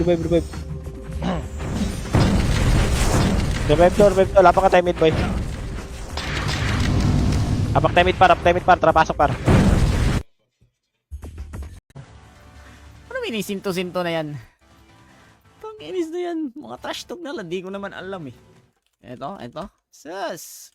Revive. Revive to. Lapak ka time mid, boy. Apak time mid par. Tara, pasok par. Ano minisinto-sinto na yan? Panginis na yan. Mga trash talk na lang. Di ko naman alam eh. Eto. Sus.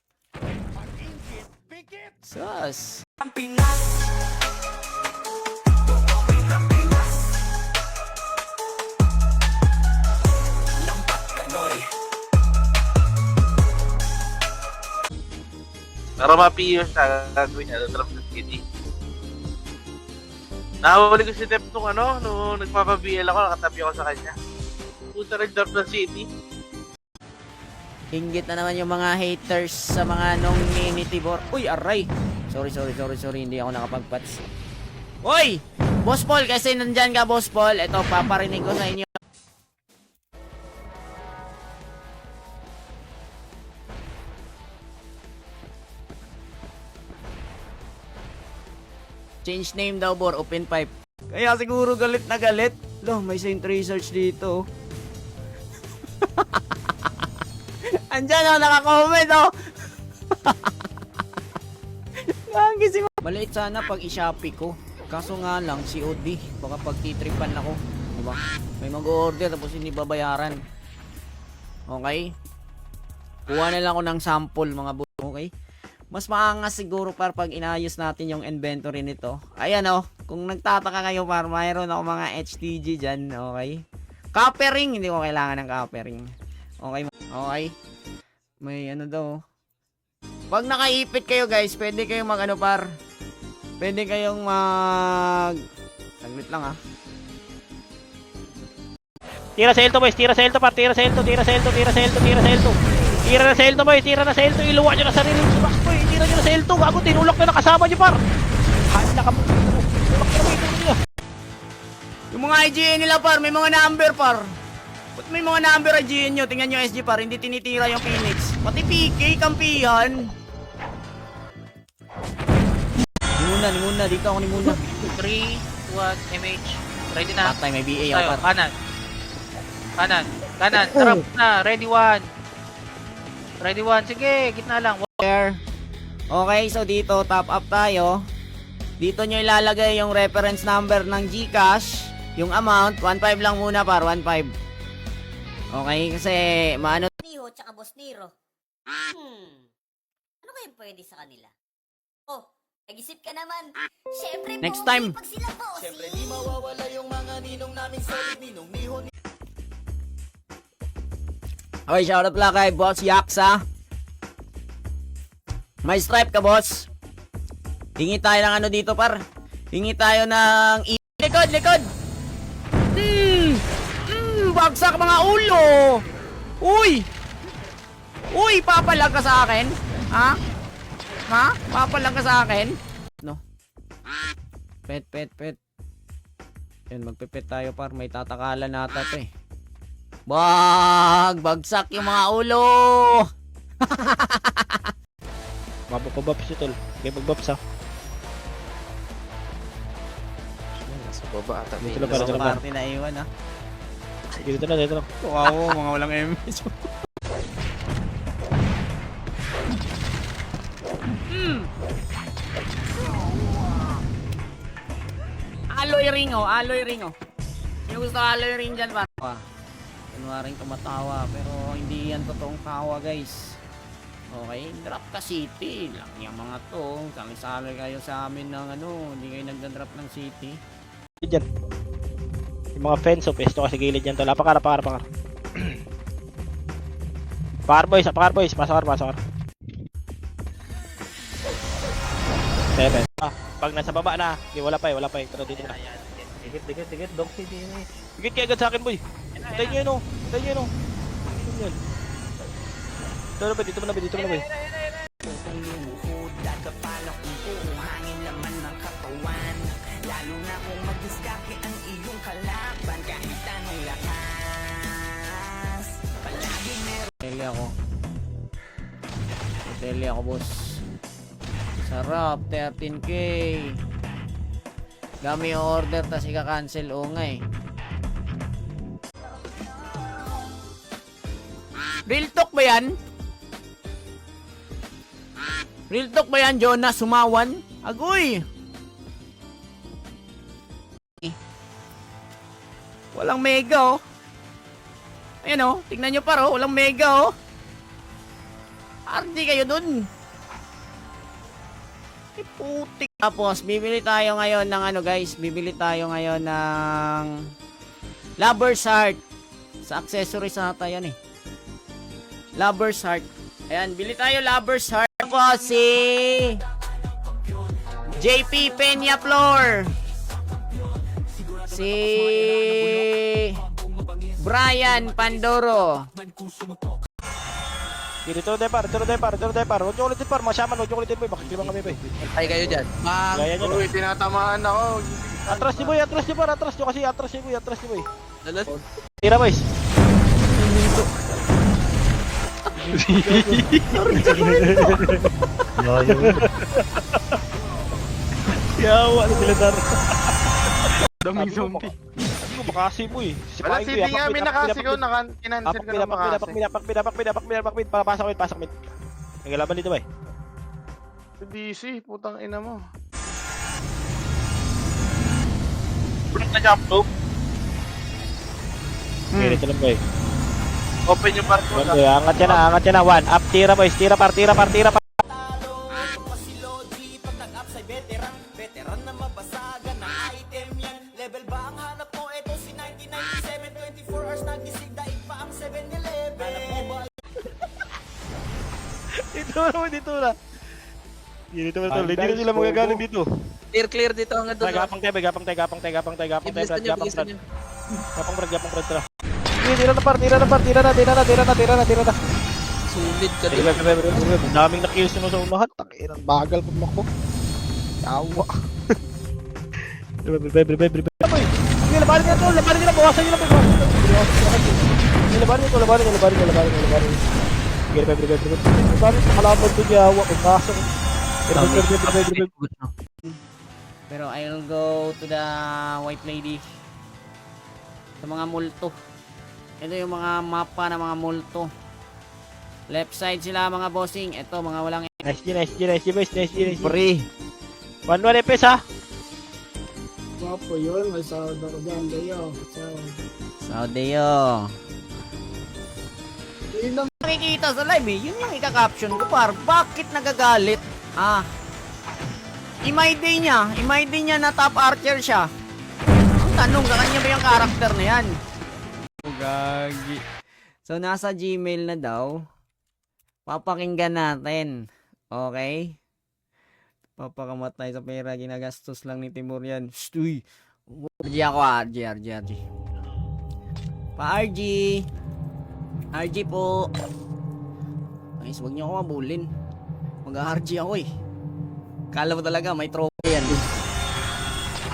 Para ma-PO siya, gagawin niya, drop sa city. Nahuli ko si Tep nung nagpapa-BL ako, nakatabi ako sa kanya. Puta nag-drop ng city. Hinggit na naman yung mga haters sa mga Nonginitibor. Uy, aray! Sorry. Hindi ako nakapagpats. Uy! Boss Paul, kasi nandyan ka, Boss Paul. Ito, paparinig ko sa inyo. Change name daw, Bor. Open pipe. Kaya siguro galit na galit. Loh, may Saint Research dito. Andyan, naka-comment, Nagising mo. Maliit sana pag i-shopee ko. Kaso nga lang, COD. Baka pag titripan ako. Diba? May mag-order tapos hindi babayaran. Okay? Kuha na lang ako ng sample, mga bro. Okay? Mas maangas siguro pag inayos natin yung inventory nito. Ayan kung nagtataka kayo mayroon ako mga HTG dyan, okay? Coppering, hindi ko kailangan ng coppering. Okay. May daw. Pag nakaipit kayo guys, pwede kayong pwede kayong saglit lang Tira sa elto, boys. Tira sa elto, par. Tira na sa elto. Iluwa nyo na sarili nyo. Box, boy. Tira nyo na sa elto. Gago, tinulak na nakasama nyo, par. Hala ka mo. Tinulak na nyo. yung mga IGN nila par, may mga number par. Ba't may mga number IGN nyo? Tingnan nyo SG par, hindi tinitira yung Phoenix. Pati PK, kampihan. Ni muna. Dito ako ni muna. 3, 1, MH. Ready na. Patay, may BA Tayo, ako par. kanan. Trap na. Ready 1. Sige, gitna lang. Okay, so dito, top up tayo. Dito nyo ilalagay yung reference number ng GCash. Yung amount, 1.5 lang muna par, 1.5. Okay, kasi maano. Niho tsaka Boss Nero. Ano kaya pwede sa kanila? Oh, nag-isip ka naman. Siyempre, Next time. pag sila boss. Siyempre di mawawala yung mga ninong namin solid, ninong niho. Okay, shoutout pala kay Boss Yaksa. May stripe ka, boss. Hingi tayo ng dito, par. Hingi tayo ng... Likod! Bagsak mga ulo! Uy, papalag ka sa akin? Ha? Papalag ka sa akin? No. Pet. Yan, magpipet tayo, par. May tatakalan nata to eh. Bagsak yung mga ulo! Mababaps ito, tol. Okay, magbaps, ha. Nasa baba ata. Dito lang, dito lang. Party na iwan, ha. Dito lang. Wow, mga walang MS. Alloy ring, Sino gusto alloy ring dyan, ba? Kunwaring tumatawa, pero hindi yan totoong tawa, guys. Okay, drop ka city lang yung mga to. Sali-sali kayo sa amin ng hindi kayo nagda-drop ng city. Diyan. Yung mga fence, pesto kasi gilid yan, tol. Pakar. Pakar, boys. Pasok. Seven. Pag nasa baba na, wala pa eh. Pero dito na. Dikit. Dog city yun eh. Higit ka agad sa akin, boy. Tayo nyo yun, Yan. Dito mo na, boy. Tele ako, boss. Sarap, 13k. Dami yung order, tas ika-cancel. Oo nga eh. Real talk ba yan? Real talk ba yan, Jonah? Sumawan? Agoy! Walang mega, oh. Ayan, oh. Tingnan nyo par, oh. Walang mega, oh. RD kayo dun. Ay, putik. Tapos, bibili tayo ngayon ng ano, guys. Bibili tayo ngayon ng Lover's Heart. Sa accessories ata yan, eh. Lover's Heart. Ayan, bili tayo Lover's Heart. Tapos, si JP Peña Flor. Si Brian Pandoro. Dito depar. Huwag nyo ulitin par, masyaman, huwag nyo ulitin boy, makikibang kami boy. Ay kayo dyan. Gaya nyo. Uy, tinatamaan ako. Atras ni boy, atras nyo kasi, atras ni boy. Lalat. Tira boys. Yawa na sila dar. Daming zombie. Hindi ko makasi mo eh. Wala, CD nga, may nakasigaw, kinancel ko na makasi. Pasok mid. Nagalaban dito ba eh? DC, putang ina mo. Ganito lang ba eh? Open yung barko. Angat yan na. One, up, tira boys. Tira par. Talo, si Lodi, pag nag-up sa'y veteran na mabasagan ng item yan. Level ba ang hanap mo? Ito si 1997, 24 hours nagising, daig pa ang 7-Eleven. Hanap mo ba? Dito na. Dito na sila magagaling dito. Clear dito ang doon. Gapang tayo. Bilis na nyo. Gapang brad tira. Tira na. Sulit ka Sige, doon. ang daming nakills nyo sa unahan. Takiran, bagal pag makbo. Yawa. Sige, labarin nila, bawasan nyo lang. Labarin nyo. Sige, labarin sa kalaban doon, yawa. Pagpasok. Pero I'll go to the white lady. Sa mga multo. Ito yung mga mapa ng mga multo. Left side sila mga bossing. Ito mga walang Nice G, boys. free. 1-1 epes ha. Wapo yun, may sahod ako dyan, Leo. Saudeo. Yun lang. Nakikita sa live eh. Yun yung ika-caption ko par. Bakit nagagalit? Imay-day niya na top archer siya. Ang tanong, sa kanya ba yung karakter na yan? Gagi. So, nasa Gmail na daw. Papakinggan natin. Okay? Papakamatay sa pera. Ginagastos lang ni Timur yan. Uy. RG ako RG. Pa-RG. RG po. Guys, huwag niyo ako mabulin. Mag-RG ako eh. Kala mo talaga may trophy yan.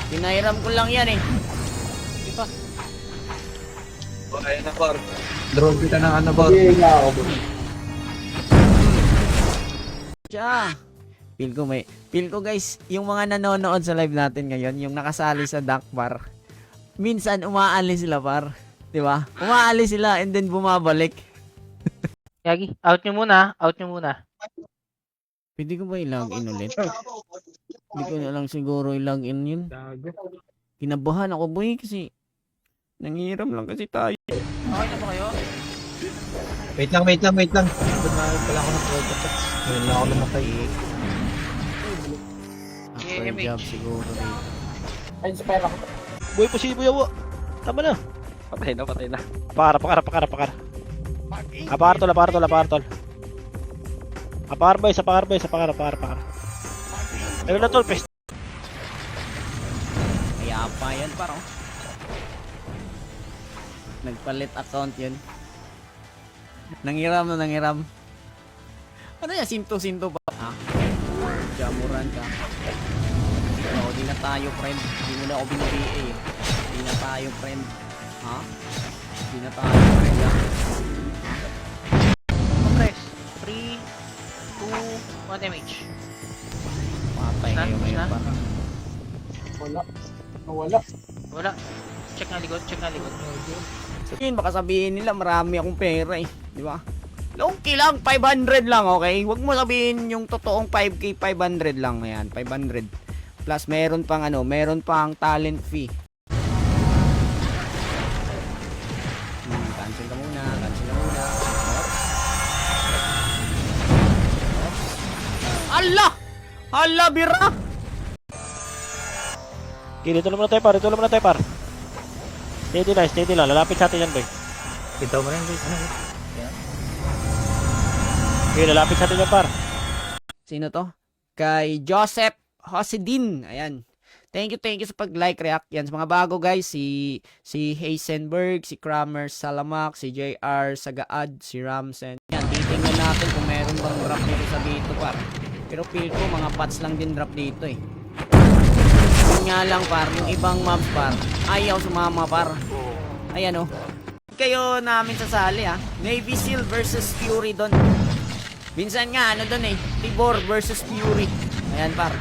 Pinahiram ko lang yan eh. Diba? Ayun na par. Drone kita ng ano par. Siya. Feel ko guys, yung mga nanonood sa live natin ngayon, yung nakasali sa Duck Bar, minsan umaalis sila par. Diba? Umaalis sila and then bumabalik. Yagi, out nyo muna. Pwede ko ba i-login ulit? Hindi ko na lang siguro i-login yun. Kinabahan ako boy kasi nangihiram lang kasi tayo. Okay na ba kayo? Wait lang. Ba't na pala ako ng product? Ngayon lang ako namatay. After job siguro rin. Ayun sa pera ko. Boy, posibo yawa. Tama na. Patay na. Pakara. Apartol. Apar boy, sa pakara. Ayun na tol, pest. Kaya pa yan paro. Nagpalit account yun. Nangiram. Ano yan? Sinto ba? Ha? Jamuran ka. Oo, di na tayo friend. Di mo na ako binibigay eh. Di na tayo friend. Ha? Di na tayo friend ha? Compress. 3, 2, 1 damage. Patay kayo Push ngayon na? para. Wala. Check nga likod. Yun, baka sabihin nila marami akong pera eh. Di ba? Low-key lang, 500 lang, okay? Huwag mo sabihin yung totoong 5K, 500 lang. Ayan, 500. Plus, meron pang meron pang talent fee. Cancel ka muna, cancel ka muna. Ala! Ala, bira! Okay, dito naman na tayo par, dito naman na tayo par. Steady lang, lalapit sa atin yan boy. Kita mo rin, guys. Ano? Okay, lalapit sa atin yan par. Sino to? Kay Joseph Hosidin. Ayan. Thank you sa pag-like, react. Yan, sa mga bago guys, si Heisenberg, si Kramer Salamak, si JR Sagaad, si Ramsen. Yan, titingnan natin kung meron bang drop dito sa dito par. Pero feel ko, mga bots lang din drop dito eh. Yun nga lang par, yung ibang mobs par, ayaw sumama par. Ayan oh. Kayo namin sasali ah. Navy Seal versus Fury doon. Minsan nga ano doon eh, Tibor versus Fury. Ayan par.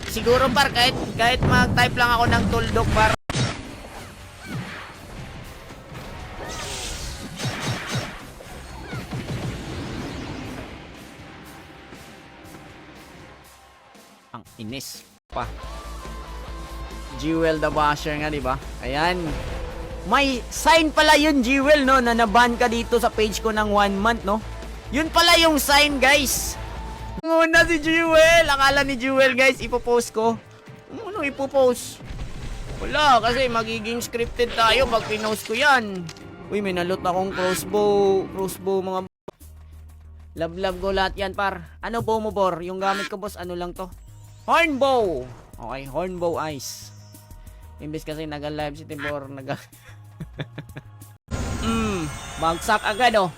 Siguro par kahit mag-type lang ako ng tuldok par. Ang inis pa. Jewel the Basher nga, di ba? Ayan. May sign pala yun, Jewel, no? Na naban ka dito sa page ko ng 1 month, no? Yun pala yung sign, guys. Muna si Jewel. Akala ni Jewel, guys, ipopost ko. Ano ipopost? Wala, kasi magiging scripted tayo pag pinost ko yan. Uy, may nalot akong crossbow. Crossbow, mga... Love ko lahat yan, par. Ano bow mo, Bor? Yung gamit ko, boss, ano lang to? Hornbow. Okay, hornbow ice. Imbes kasi nag-live si Tibor, bagsak agad oh.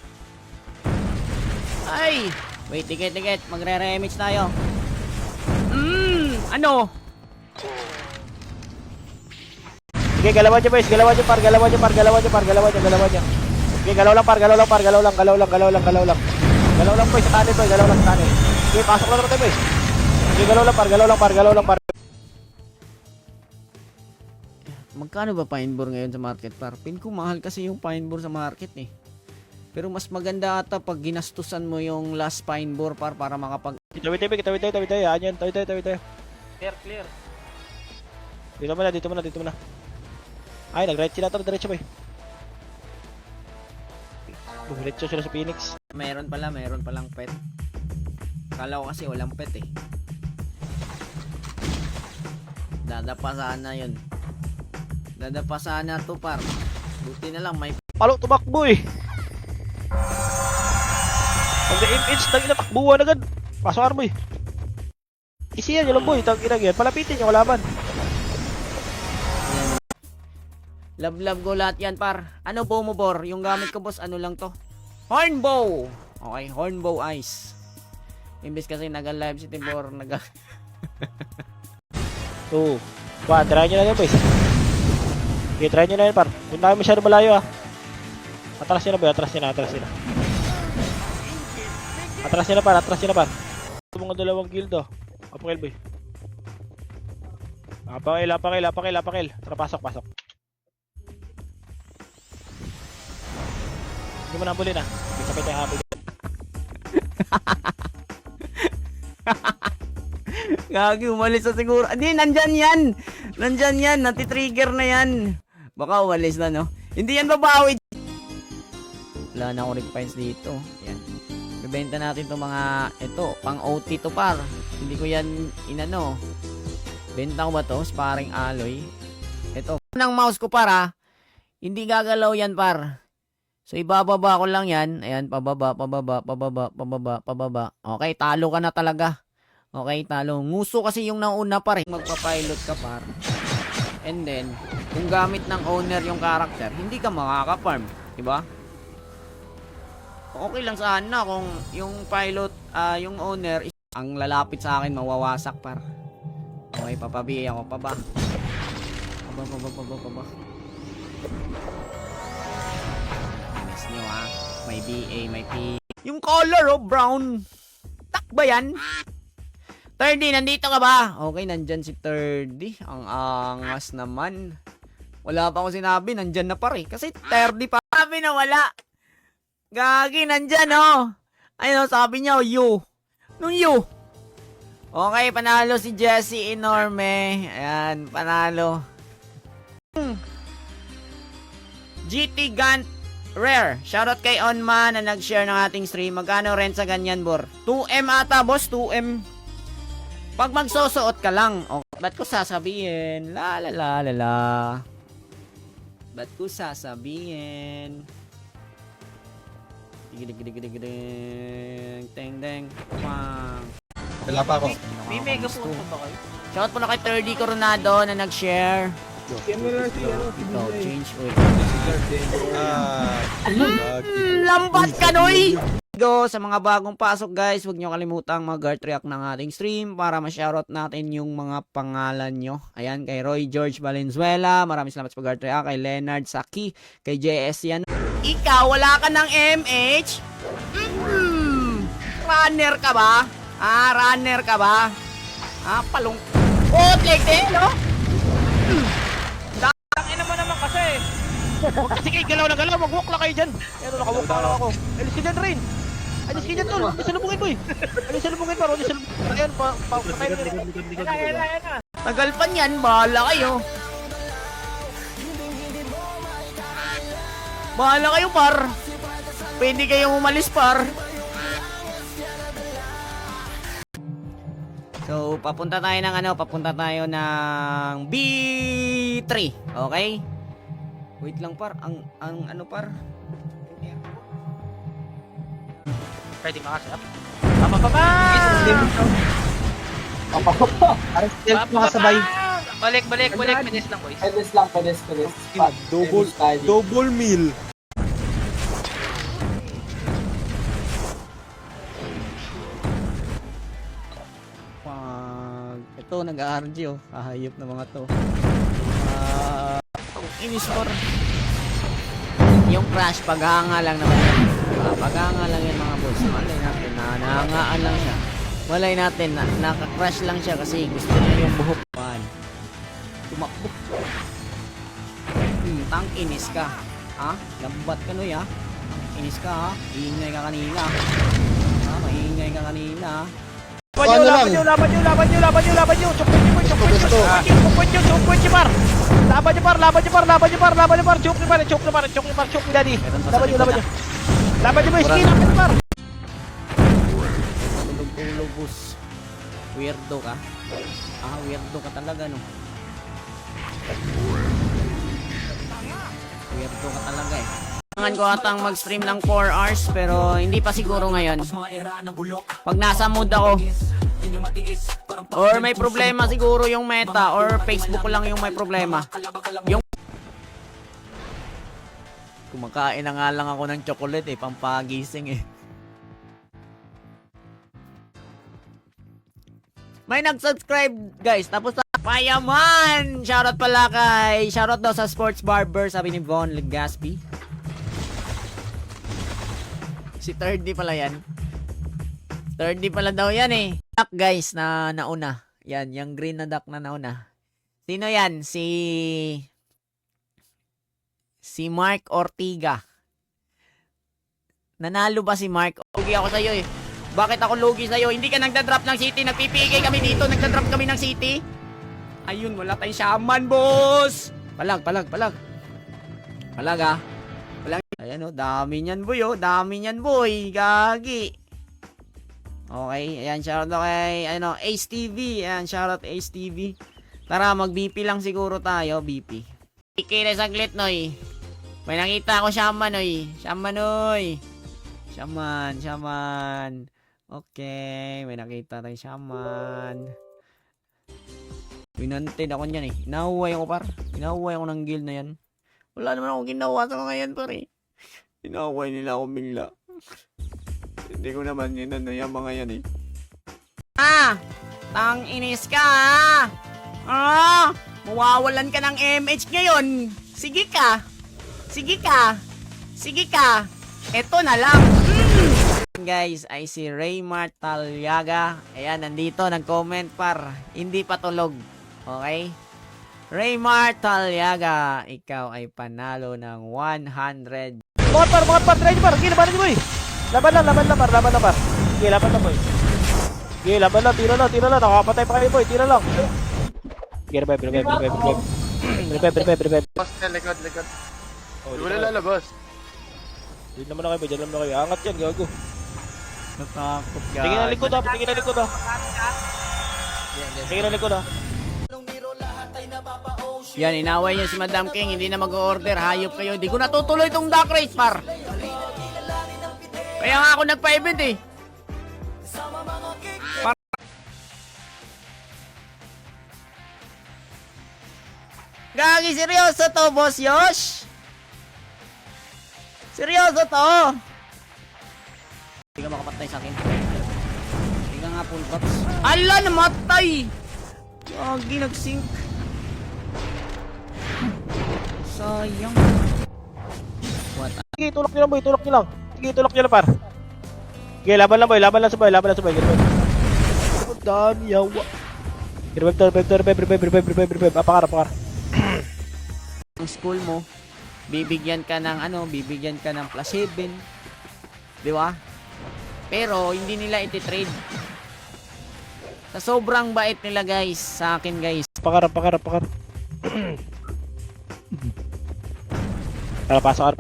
Ay, wait, tikit. Magre-remix tayo. Ano? Sige, galawan nyo boys, galawan nyo par. Okay, galaw lang par. Galaw lang boys, sa tanin boy, galaw lang sa tanin. Okay, pasok lang naman tayo boys. Okay, galaw lang par. Magkano ba pinebore ngayon sa market par? Pin ko mahal kasi yung pinebore sa market eh. Pero mas maganda ata pag ginastusan mo yung last pinebore par para makapag... Tawid tayo. Yan, tawid tayo. Clear. Dito muna. Ay, nag-right sila to, diretso boy. Diretso sila sa Phoenix. Meron palang pet. Kala ko kasi walang pet eh. Dadapa sana to par. Buti na lang may... Palo, tumakbo eh. Pag na-image, takbuhan agad. Pasok armoy. Isiyan nyo lang boy, tag-inag yan. Palapitin nyo kalaban. Love ko lahat yan par. Ano bow mo, Bor? Yung gamit ko, boss, ano lang to? Hornbow. Okay, hornbow ice. Imbes kasi nag-live si Tibor, 2, 1, try nyo na yan boys. Okay, try nyo na yan par. Kung na masyado malayo ah. Atras nyo na boy, atras nyo na par. Ito mga dalawang guild oh. Apakil boy. Apakil. Tara, pasok. Hindi mo na habulin ah. Hindi sabay tayo habulin. Gagi, umalis na siguro. Hindi, nandyan yan. Natitrigger na yan. Baka umalis na, no? Hindi yan babawi. Wala na akong refines dito. Yan. Bibenta natin itong mga, ito, pang OT to par. Hindi ko yan inano. Benta ko ba to? Sparring alloy. Ito. Ng mouse ko para, hindi gagalaw yan par. So, ibababa ko lang yan. Ayan, pababa. Okay, talo ka na talaga. Okay, talo. Nguso kasi yung nauna par eh. Magpapilot ka par. And then, kung gamit ng owner yung character, hindi ka makaka-farm. Diba? Okay lang sana kung yung pilot, yung owner, ang lalapit sa akin, mawawasak par. Okay, papabi ako. Paba. Miss nyo ha. May BA, may P. Yung color brown. Tak ba yan? 30, nandito ka ba? Okay, nandyan si 30. Ang angas naman. Wala pa akong sinabi, nandyan na pare. Kasi 30 pa. Sabi na wala. Gagi, nandyan, oh. Ayun, sabi niya, oh, you. Nung you. Okay, panalo si Jesse Enorme. Ayan, panalo. GT Gant Rare. Shoutout kay Onma na nag-share ng ating stream. Magkano rent sa ganyan, bor? 2M ata, boss. 2M. Pag magsusuot ka lang. Oh, ba't ko sasabihin? La la la la la. Ba't ko sasabihin? Digidig. Teng teng. Pang. Wala pa ako. May mega punto ba kayo? Shoutout po na kay 30 Coronado na nag-share. Yan mo lang si, ano, si Ito, Binay. change oil. Lambat Lambat ka, Noy! Go, sa mga bagong pasok guys, huwag nyo kalimutang mag-heart react ng ating stream para ma-shoutout natin yung mga pangalan nyo. Ayan, kay Roy George Valenzuela, maraming salamat sa pag-heart react. Kay Leonard Saki, kay JS yan. Ikaw, wala ka ng MH? Runner ka ba? Runner ka ba? Palong... Oh, like no? Tangina mo naman kasi. Huwag kasi kayo galaw na galaw, mag-walk lang kayo dyan. Pero nakawalk pa lang ako. Alis ka dyan rin. Alis ka dyan tol, hindi salubungin mo eh. Alis salubungin pa, hindi salubungin. Ayan, patay na rin. Ayan na. Tagal pa niyan, bahala kayo. Bahala kayo, par. Pwede kayong umalis, par. So, papunta tayo ng B3. Okay? Wait lang, par. Ang ano, par? Pwede makasap? Parang stealth mo kasabay. Balik. Bilis lang, boys. Double meal. Ito, nag-RG, oh. Kahayop na mga to. Inis, par. Yung crash, paghanga lang naman yan. Paghanga lang yan, mga boss. Malay natin na nahangaan lang siya. Malay natin na naka-crash lang siya kasi gusto niya yung buhok. Tumakbo. Tang inis ka. Ha? Lambat ka, Noy, ha? Inis ka, ha? Iingay ka kanina. Maingay ka kanina, ha? Laban nyo. Chukput nyo, par. Laban nyo, par. Chuk ni daddy. Laban nyo, boys. Laban nyo, par. Tulog, boss. Weirdo ka. Weirdo ka talaga, no? Weirdo ka talaga, eh. Kailangan ko atang mag-stream ng 4 hours pero hindi pa siguro ngayon. Pag nasa mood ako or may problema siguro yung Meta or Facebook ko lang yung may problema. Yung kumakain na nga lang ako ng chocolate eh, pampagising eh. May nag-subscribe guys, tapos Payaman! Shoutout pala kay shoutout daw sa Sports Barber, sabi ni Von Legaspi. Si 3D pala yan. 3D pala daw yan eh. Duck guys na nauna. Yan, yung green na duck na nauna. Sino yan? Si Mark Ortiga. Nanalo ba si Mark? Lugi ako sa'yo eh. Bakit ako lugi sa'yo? Hindi ka nagdadrop ng city. Nagpipigay kami dito. Nagdadrop kami ng city. Ayun, wala tayong shaman, boss. Palag ah. Ayan o, dami niyan boy oh. Dami niyan boy. Gagi. Okay, ayan, shoutout kay Ace TV. Ayan, shoutout Ace TV. Tara, mag-BP lang siguro tayo, BP. Ikira saglit, Noy. May nakita ako shaman, Noy. Shaman. Okay, may nakita tayong shaman. Pinanted ako niyan eh. Inahuway ako, par. Inahuway ako ng guild na yan. Wala naman akong ginawa sa mga yan, par eh. Inahuway nila ako bigla. Hindi ko naman yun yung mga yan eh. Tang inis ka mawawalan ka ng MH ngayon. Sige ka. Eto na lang. Guys, ay si Raymart Talyaga. Ayan, nandito, nag-comment par. Hindi pa tulog. Okay? Raymart Talyaga, ikaw ay panalo ng 100 Mga par, try nyo par. Sige, labanan nyo boy. Laban lang par. Sige, laban lang boy. Sige, laban lang, tira lang. Nakakapatay pa kayo boy, tira lang. Sige, revive. Revive. Boss na, likod. Oh, Di wala lalabas. Dito naman na kayo, dyan naman na kayo. Angat yan, gago. Natakot guys. Tingin na likod ha. Nung niro lahat ay napapa-ocean. Yan, inaway niya si Madam King. Hindi na mag-order. Hayop kayo. Hindi ko natutuloy itong duck race, par. Kaya nga ako nagpa-event eh. Gagi, seryoso to, Boss Yosh? Seryoso to? Hindi ka makapatay sa akin. Hindi ka nga full box. Ala, namatay! Gagi, nag-sync. Sayang. What? Sige, tulak nyo lang boy, tulak nyo lang. Sige, tulak nyo lang par. Sige, laban lang sa boy. Ang dami, yawa. Revive. Apakar. Ang school mo, bibigyan ka ng plus 7. Di ba? Pero hindi nila iti-trade. Sa sobrang bait nila guys, sa akin guys. Pakar. Tara, pasok.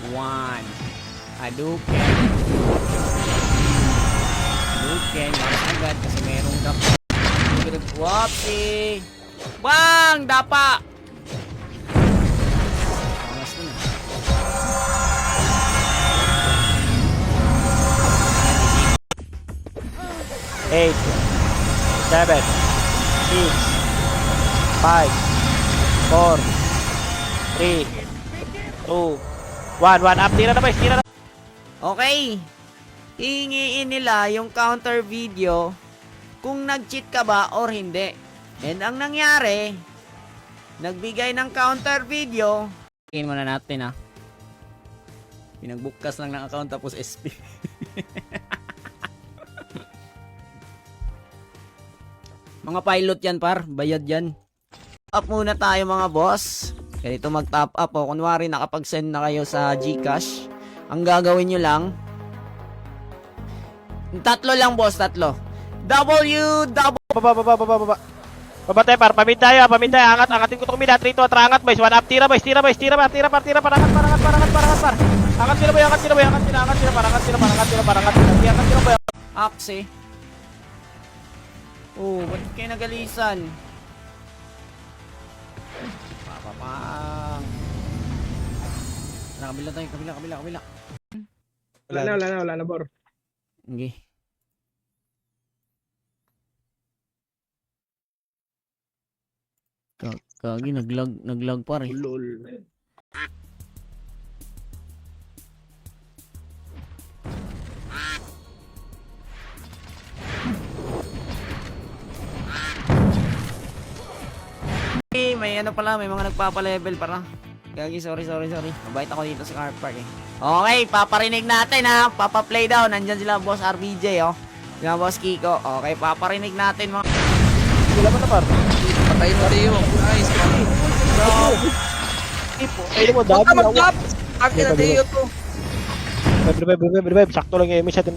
1. Hadouken. Mas agad kasi merong dapa. Whoopsie. Bang! Dapa! Angas na. 8, 7, 6, 5, 4, 3, 2, 1 up. Tira na boys, tira na. Okay. Hihingiin nila yung counter video kung nag-cheat ka ba or hindi. And ang nangyari, nagbigay ng counter video. Tingin muna natin Pinagbukas lang ng account tapos SP. Mga pilot yan par, bayad yan. Up muna tayo mga boss. Ganito mag-top up o. Kunwari nakapag-send na kayo sa GCash. Ang gagawin nyo lang, tatlo lang boss, tatlo. Baba. Babatay par, pamid tayo, angatin ko itong mida, 3 to, angat boys, 1 up, tira par, angat sila boy, Axe. Oh, ba't kayo nagalisan? Papapang. Kabila tayo, kabila. Wala na, bor. Okay. Kagi, naglag pa rin. Lol. May ano pala, may mga nagpapa-level para. Gagi, sorry. Mabait ako dito sa car park eh. Okay, paparinig natin papa-play daw. Nandyan sila boss RBJ sila boss Kiko. Okay, paparinig natin mga. Sila ba na par? Patay mo rin yung. Nice. Ayun mo, dami na. Akin na tayo to. Revive, sakto lang yung image natin.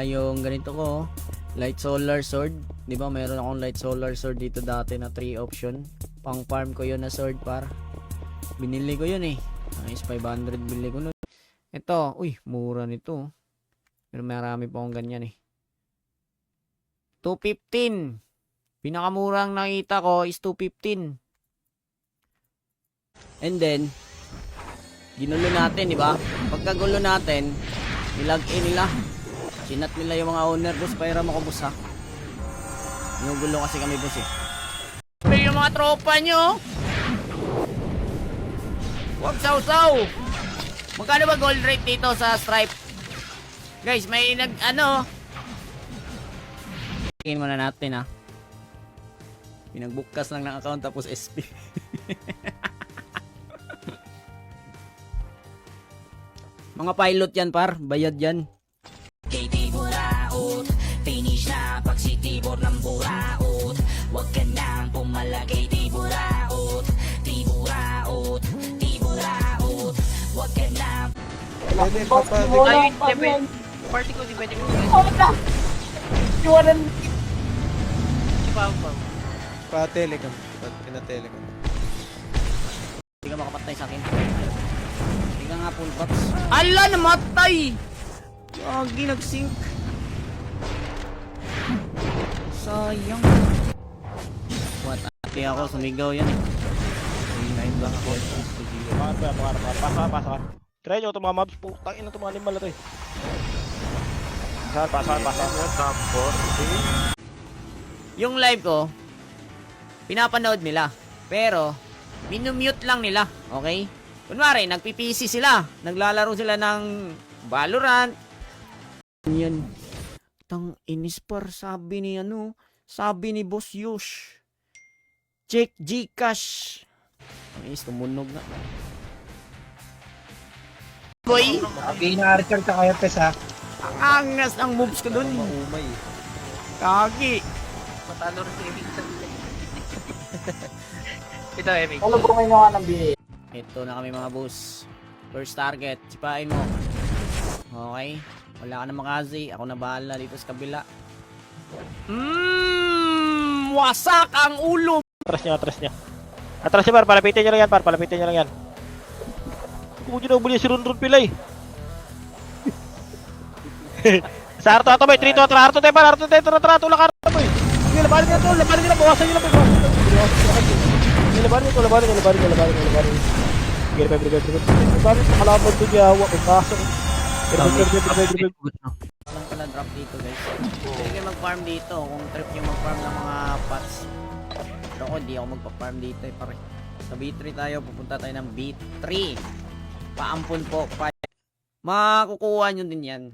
Yung ganito ko, light solar sword. Di ba mayroon akong light solar sword dito dati na 3 option. Pang farm ko yun na sword par. Binili ko yun eh. Nice, 500 bili ko nun. Ito, mura nito. Pero marami pa akong ganyan eh. 215. Pinakamurang nakita ko is 215. And then, ginulo natin, di ba? Pagkagulo natin, nilag in nila. Sinat nila yung mga owner boss para makubos ha. Ginugulo kasi kami boss eh. May yung mga tropa nyo. Huwag saw-saw. Magkano ba gold rate dito sa Stripe? Guys, may tingin muna natin Pinagbukas lang ng account tapos SP. Mga pilot yan par, bayad yan. Kay Tiburaot, finish na pag si Tibor ng buraot. Huwag ka nang pumalagay Tiburaot, Tiburaot, Tiburaot. Huwag ka nang Ayun, siyempre. Party ko, di pwede ko. Si Pao. Pa-telecom. Pina-telecom. Hindi ka makapatay sa akin. Hindi ka nga full box. Ala, namatay! Gagi, nag-sync. Sayang. What? Ate ako, sumigaw yan. Live lang ako. Pasa. Try nyo itong mga mobs. Putang ina itong mga limbal na to eh. Pasa. Yung live ko, pinapanood nila. Pero, minumute lang nila. Okay? Kunwari, nagpi-PC sila. Naglalaro sila ng Valorant. Yan. Tang inis par, sabi ni Boss Yush. Check Gcash. Ang inis, tumunog na. Boy, Pina-recharge ka kaya, Pes, ha? ang angas ng moves ko dun. Maumay. Kagi. Matalo rin si Emig. Ito, Emig. Ano bumay nyo nga ng BA? Ito na kami mga boss. First target, sipain mo. Okay. Wala ka na makazi. Ako na bahala dito sa kabila. Wasak ang ulo. Atras niya. Atras niya, par. Palapitin niya lang yan. Kung nyo na ubuli si Runrun Pilay. Sa Arto, may 3 to, Arto, tulak Arto, boy. Sige, labarin nila, bawasan nyo lang, boy. Labarin nyo. Sige, labarin sa kalaban to niya, pasok. Grabe. Walang pala drop dito guys. Pwede kayo mag-farm dito kung trip nyo mag-farm ng mga pots. Pero ako, di ako magpa-farm dito eh pare. Sa B3 tayo, pupunta tayo ng B3. Paampun po. Makukuha nyo din yan.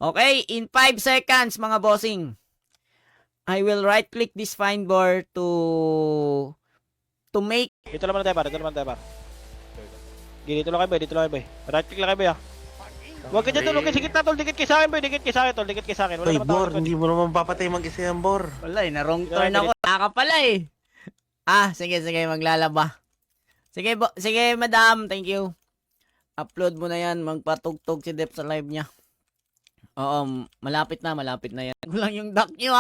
Okay, in 5 seconds mga bossing. I will right click this find bar to make. Dito naman tayo, par. Dito lang kayo, boy. Right click lang kayo, boy, ah. Huwag ka dyan, tol. Huwag ka sigit na, tol. Dikit kayo sa akin, boy. Dikit kayo sa akin. Wala Ay, naman Bor, tao. hindi mo naman papatay mag-isa yan, Bor. Wala eh, na-wrong turn ako. Naka pala eh. Sige, maglalaba. Sige, madam. Thank you. Upload mo na yan. Magpatugtog si Dep sa live niya. Oo, malapit na yan. Kulang yung duck nyo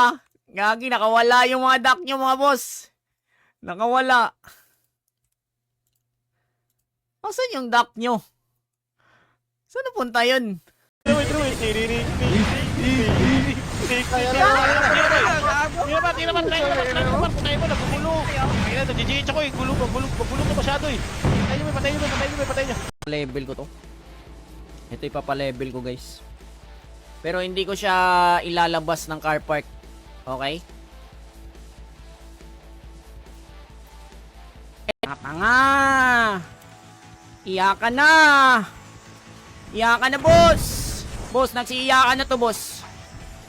Gagi, nakawala yung mga duck nyo mga boss. Nakawala. Asan yung duck nyo? Saan napunta yun? Tira ba, try mo, nagugulong. Ayun, nag-GH ako eh, gulong na masyado eh. Patay nyo. Level ko to. Ito ipapa-level ko guys. Pero hindi ko siya ilalabas ng car park. Okay? Tanga! Iyakan na, boss! Boss, nagsiiyakan na to, boss.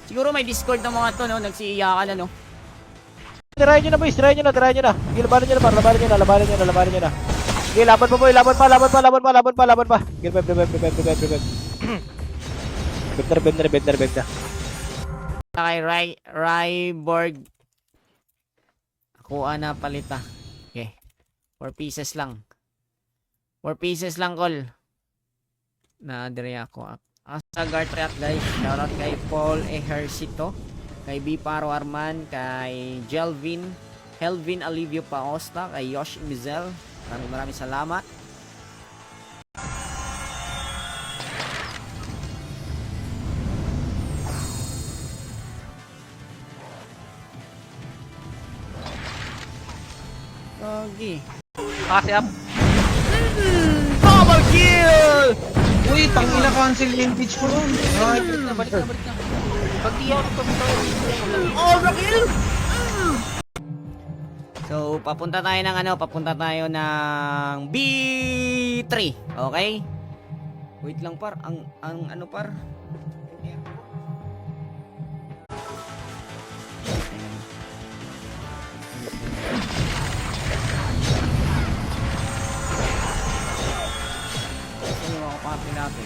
Siguro may Discord ng mga to, no? Nagsiiyakan na, no? Tirahin nyo na, boys. Tirahin nyo na. Sige, labanan nyo na. Sige, laban pa, boy. Laban pa. Sige, beb. Beb na. Kay Ryborg. Ako na palita. Okay. 4 pieces lang. 4 pieces lang, call. Na-dire ako. Sa Gartriat, guys. Shoutout kay Paul Ejercito. Kay B. Paro Arman. Kay Helvin Alivio Paosta. Kay Yosh Mizel. Maraming salamat. Gagi. Kasi up. Double kill! Uy, tangina cancel yung pitch ko ron. Balik na. Pag di ako Overkill! So, papunta tayo ng B3. Okay? Wait lang par, ang ano par? Ito yung mga kapatid natin.